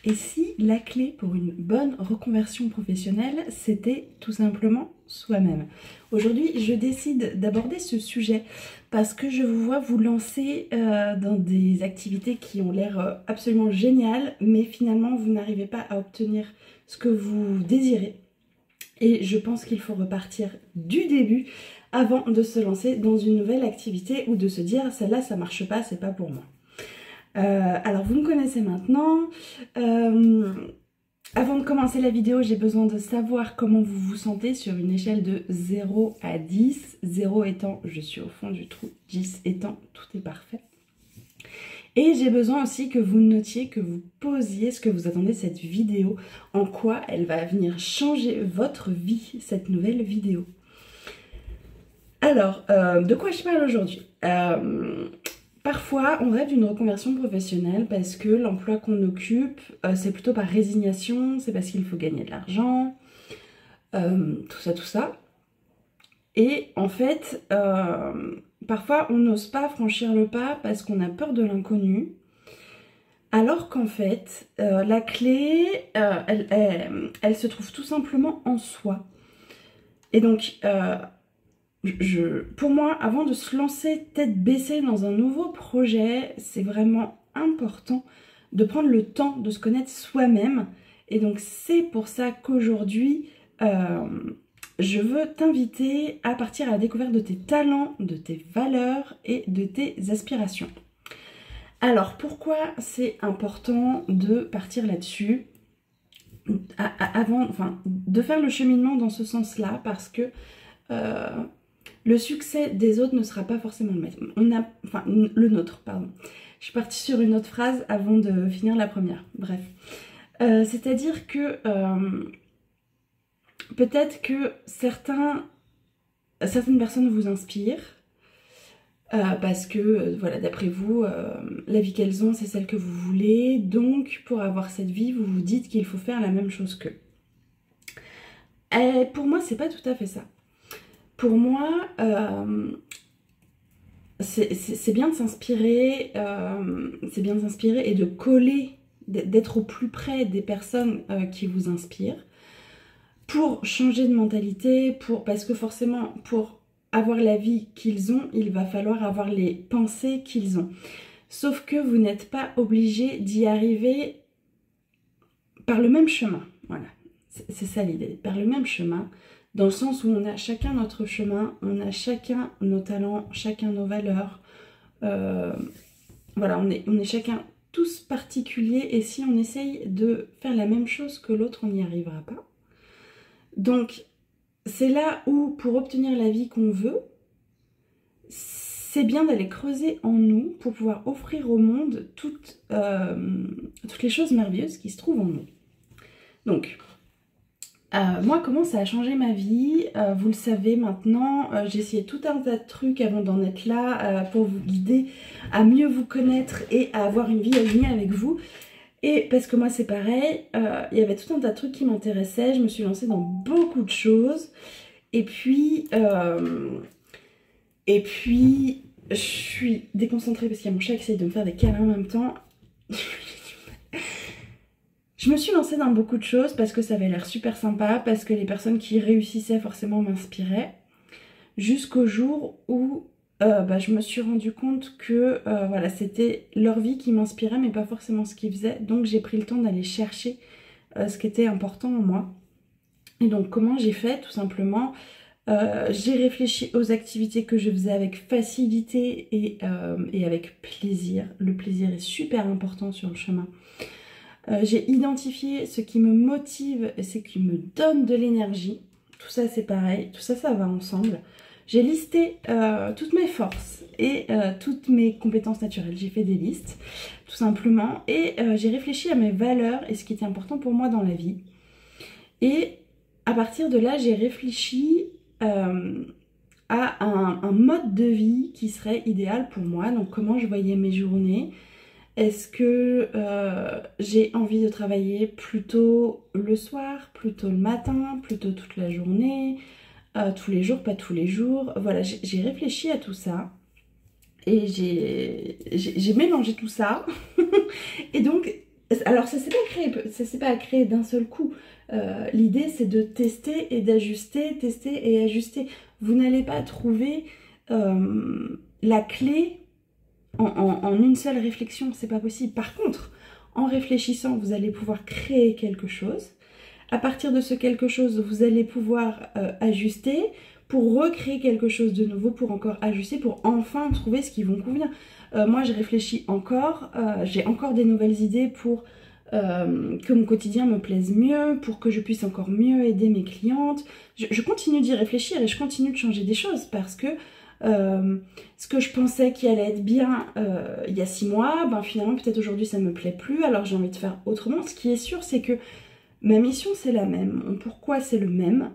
Et si la clé pour une bonne reconversion professionnelle, c'était tout simplement soi-même? Aujourd'hui, je décide d'aborder ce sujet parce que je vous vois vous lancer dans des activités qui ont l'air absolument géniales, mais finalement, vous n'arrivez pas à obtenir ce que vous désirez. Et je pense qu'il faut repartir du début avant de se lancer dans une nouvelle activité ou de se dire celle-là ça marche pas, c'est pas pour moi. Alors vous me connaissez maintenant. Avant de commencer la vidéo, j'ai besoin de savoir comment vous vous sentez sur une échelle de 0 à 10. 0 étant je suis au fond du trou, 10 étant tout est parfait. Et j'ai besoin aussi que vous notiez, que vous posiez ce que vous attendez de cette vidéo, en quoi elle va venir changer votre vie, cette nouvelle vidéo. Alors, de quoi je parle aujourd'hui? Parfois, on rêve d'une reconversion professionnelle parce que l'emploi qu'on occupe, c'est plutôt par résignation, c'est parce qu'il faut gagner de l'argent, tout ça. Et en fait, parfois, on n'ose pas franchir le pas parce qu'on a peur de l'inconnu. Alors qu'en fait, la clé, elle se trouve tout simplement en soi. Et donc, pour moi, avant de se lancer tête baissée dans un nouveau projet, c'est vraiment important de prendre le temps de se connaître soi-même. Et donc, c'est pour ça qu'aujourd'hui, je veux t'inviter à partir à la découverte de tes talents, de tes valeurs et de tes aspirations. Alors, pourquoi c'est important de partir là-dessus de faire le cheminement dans ce sens-là, parce que le succès des autres ne sera pas forcément le nôtre, pardon. Je suis partie sur une autre phrase avant de finir la première. Bref. C'est-à-dire que peut-être que certaines personnes vous inspirent parce que, voilà, d'après vous, la vie qu'elles ont, c'est celle que vous voulez. Donc, pour avoir cette vie, vous vous dites qu'il faut faire la même chose qu'eux. Et pour moi, c'est pas tout à fait ça. Pour moi, c'est bien de s'inspirer, et de coller, d'être au plus près des personnes qui vous inspirent pour changer de mentalité, parce que forcément, pour avoir la vie qu'ils ont, il va falloir avoir les pensées qu'ils ont. Sauf que vous n'êtes pas obligé d'y arriver par le même chemin. Voilà, c'est ça l'idée, par le même chemin. Dans le sens où on a chacun notre chemin, on a chacun nos talents, chacun nos valeurs. Voilà, on est chacun tous particuliers, et si on essaye de faire la même chose que l'autre, on n'y arrivera pas. Donc, c'est là où, pour obtenir la vie qu'on veut, c'est bien d'aller creuser en nous pour pouvoir offrir au monde toutes les choses merveilleuses qui se trouvent en nous. Donc, moi, comment ça a changé ma vie? Vous le savez maintenant, j'ai essayé tout un tas de trucs avant d'en être là pour vous guider à mieux vous connaître et à avoir une vie alignée avec vous. Et parce que moi c'est pareil, il y avait tout un tas de trucs qui m'intéressaient, je me suis lancée dans beaucoup de choses. Et puis je suis déconcentrée parce qu'il y a mon chat qui essaye de me faire des câlins en même temps. Je me suis lancée dans beaucoup de choses parce que ça avait l'air super sympa, parce que les personnes qui réussissaient forcément m'inspiraient. Jusqu'au jour où je me suis rendu compte que voilà, c'était leur vie qui m'inspirait, mais pas forcément ce qu'ils faisaient. Donc j'ai pris le temps d'aller chercher ce qui était important en moi. Et donc comment j'ai fait? Tout simplement, j'ai réfléchi aux activités que je faisais avec facilité et avec plaisir. Le plaisir est super important sur le chemin. J'ai identifié ce qui me motive et ce qui me donne de l'énergie. Tout ça c'est pareil, tout ça ça va ensemble. J'ai listé toutes mes forces et toutes mes compétences naturelles. J'ai fait des listes, tout simplement. Et j'ai réfléchi à mes valeurs et ce qui était important pour moi dans la vie. Et à partir de là, j'ai réfléchi à un mode de vie qui serait idéal pour moi. Donc comment je voyais mes journées. Est-ce que j'ai envie de travailler plutôt le soir, plutôt le matin, plutôt toute la journée, tous les jours, pas tous les jours? Voilà, j'ai réfléchi à tout ça et j'ai mélangé tout ça. Et donc, Alors ça s'est pas créé d'un seul coup. L'idée c'est de tester et d'ajuster, tester et ajuster. Vous n'allez pas trouver la clé en une seule réflexion, c'est pas possible. Par contre, en réfléchissant, vous allez pouvoir créer quelque chose. À partir de ce quelque chose, vous allez pouvoir ajuster pour recréer quelque chose de nouveau, pour encore ajuster, pour enfin trouver ce qui vous convient. Moi, je réfléchis encore, j'ai encore des nouvelles idées pour que mon quotidien me plaise mieux, pour que je puisse encore mieux aider mes clientes. Je continue d'y réfléchir et je continue de changer des choses parce que ce que je pensais qui allait être bien il y a 6 mois, ben finalement peut-être aujourd'hui ça me plaît plus, alors j'ai envie de faire autrement. Ce qui est sûr, c'est que ma mission c'est la même. Mon pourquoi c'est le même.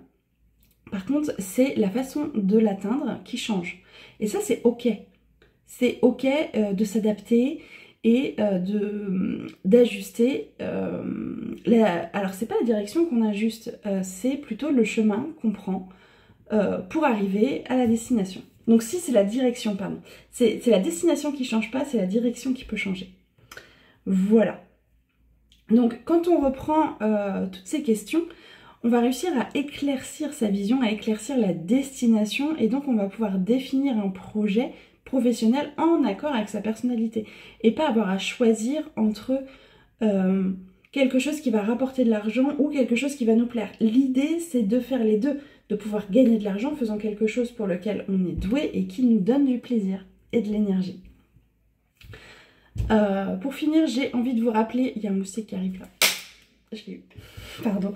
Par contre, c'est la façon de l'atteindre qui change. Et ça, c'est ok. C'est ok de s'adapter et d'ajuster. Alors, c'est pas la direction qu'on ajuste, c'est plutôt le chemin qu'on prend pour arriver à la destination. Donc si c'est la direction, pardon. C'est la destination qui change pas, c'est la direction qui peut changer. Voilà. Donc, quand on reprend toutes ces questions, on va réussir à éclaircir sa vision, à éclaircir la destination et donc on va pouvoir définir un projet professionnel en accord avec sa personnalité et pas avoir à choisir entre quelque chose qui va rapporter de l'argent ou quelque chose qui va nous plaire. L'idée c'est de faire les deux, de pouvoir gagner de l'argent en faisant quelque chose pour lequel on est doué et qui nous donne du plaisir et de l'énergie. Pour finir, j'ai envie de vous rappeler, il y a un moustique qui arrive là. Je l'ai eu. Pardon.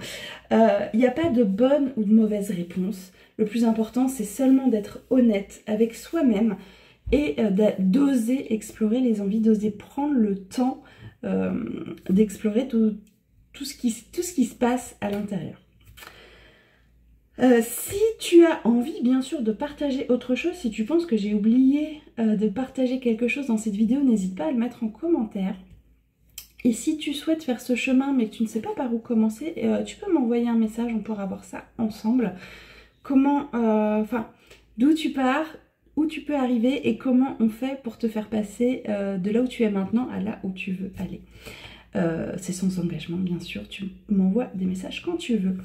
Il n'y a pas de bonne ou de mauvaise réponse. Le plus important, c'est seulement d'être honnête avec soi-même et d'oser explorer les envies, d'oser prendre le temps d'explorer tout ce qui se passe à l'intérieur. Si tu as envie, bien sûr, de partager autre chose, si tu penses que j'ai oublié de partager quelque chose dans cette vidéo, n'hésite pas à le mettre en commentaire. Et si tu souhaites faire ce chemin mais que tu ne sais pas par où commencer, tu peux m'envoyer un message, on pourra voir ça ensemble. Comment, d'où tu pars, où tu peux arriver et comment on fait pour te faire passer de là où tu es maintenant à là où tu veux aller. C'est sans engagement bien sûr, tu m'envoies des messages quand tu veux.